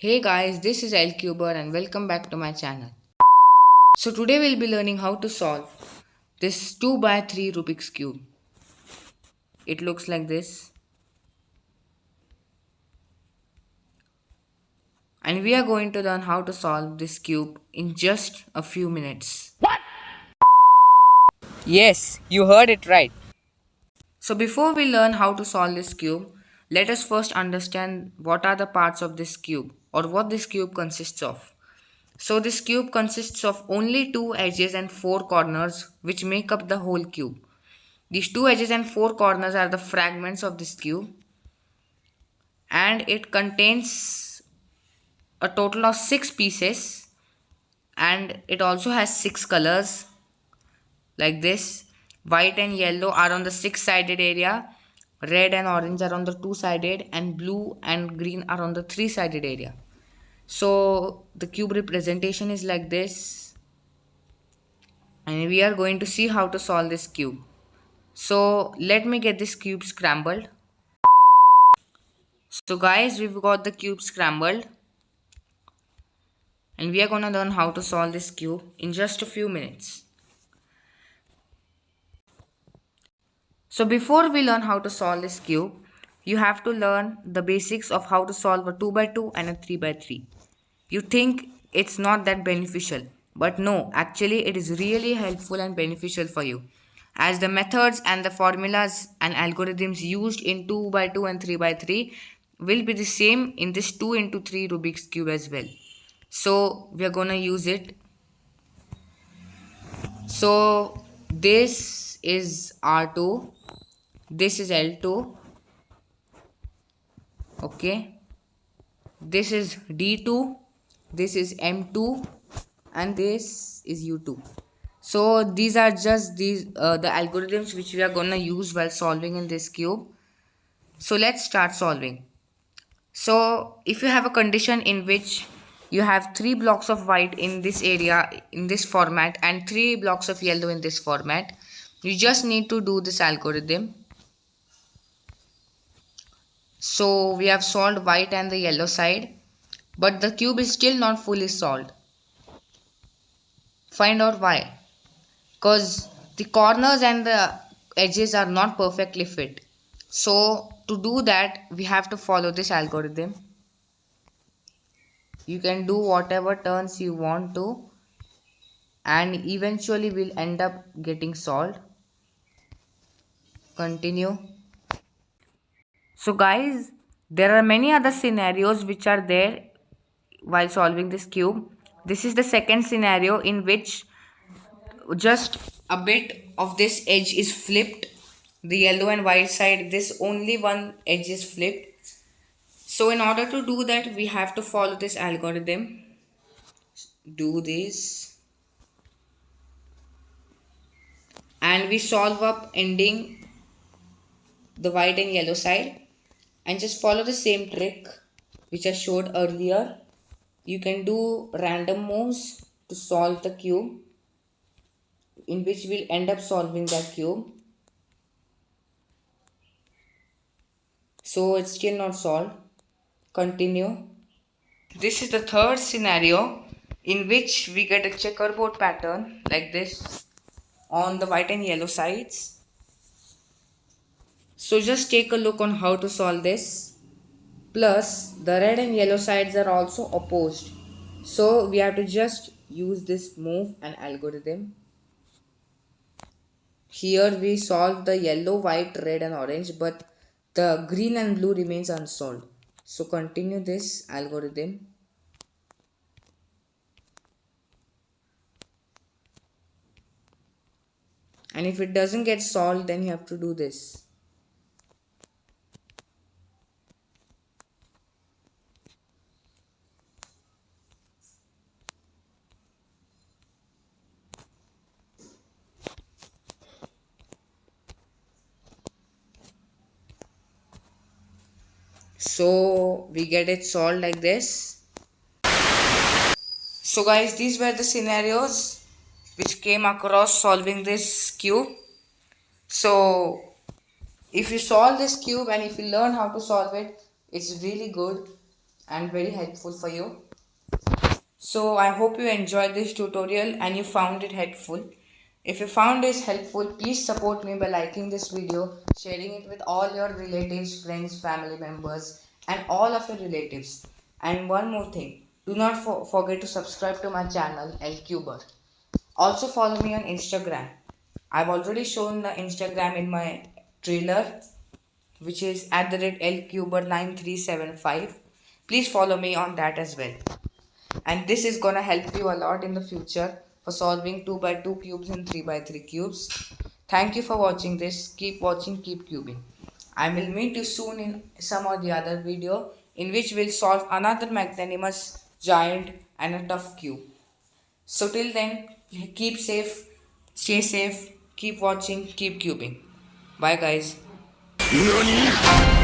Hey guys, this is L Cuber and welcome back to my channel. So today we'll be learning how to solve this 2 by 3 Rubik's Cube. It looks like this. And we are going to learn how to solve this cube in just a few minutes. Yes, you heard it right. So before we learn how to solve this cube, let us first understand what are the parts of this cube or what this cube consists of. So this cube consists of only two edges and four corners which make up the whole cube. These two edges and four corners are the fragments of this cube and it contains a total of 6 pieces and it also has 6 colors like this. White and yellow are on the 6-sided area, red and orange are on the 2-sided, and blue and green are on the 3-sided area. So the cube representation is like this and we are going to see how to solve this cube. So let me get this cube scrambled. So guys, we've got the cube scrambled and we are going to learn how to solve this cube in just a few minutes. So before we learn how to solve this cube, you have to learn the basics of how to solve a 2 by 2 and a 3 by 3. You think it's not that beneficial, but no, actually it is really helpful and beneficial for you, as the methods and the formulas and algorithms used in 2 by 2 and 3 by 3 will be the same in this 2 into 3 Rubik's cube as well. So we are gonna use it. So this is R2, this is L2, okay, this is D2, this is M2, and this is U2. So these are just the algorithms which we are gonna use while solving in this cube. So let's start solving. So if you have a condition in which you have 3 blocks of white in this area in this format and 3 blocks of yellow in this format, you just need to do this algorithm. So we have solved white and the yellow side, but the cube is still not fully solved. Find out why. Because the corners and the edges are not perfectly fit. So to do that, we have to follow this algorithm. You can do whatever turns you want to and eventually will end up getting solved. Continue. So guys, there are many other scenarios which are there while solving this cube. This is the second scenario in which just a bit of this edge is flipped, the yellow and white side, this only one edge is flipped. So in order to do that, we have to follow this algorithm. Do this and we solve up ending the white and yellow side and just follow the same trick which I showed earlier. You can do random moves to solve the cube, in which we'll end up solving that cube. So it's still not solved. Continue. This is the third scenario in which we get a checkerboard pattern like this on the white and yellow sides. So just take a look on how to solve this. Plus the red and yellow sides are also opposed. So we have to just use this move and algorithm. Here we solve the yellow, white, red and orange, but the green and blue remains unsolved. So continue this algorithm. And if it doesn't get solved, then you have to do this. So we get it solved like this. So guys, these were the scenarios which came across solving this cube. So if you solve this cube and if you learn how to solve it, it's really good. and very helpful for you. So I hope you enjoyed this tutorial and you found it helpful. If you found this helpful, please support me by liking this video, sharing it with all your relatives, friends, family members, and all of your relatives. And one more thing, do not forget to subscribe to my channel, LCuber. Also follow me on Instagram. I've already shown the Instagram in my trailer, which is at the rate LCuber9375. Please follow me on that as well. And this is gonna help you a lot in the future for solving 2 by 2 cubes and 3 by 3 cubes. Thank you for watching this. Keep watching, keep cubing. I will meet you soon in some or the other video in which we'll solve another magnanimous giant and a tough cube. So till then, keep safe, stay safe, keep watching, keep cubing. Bye guys. NANI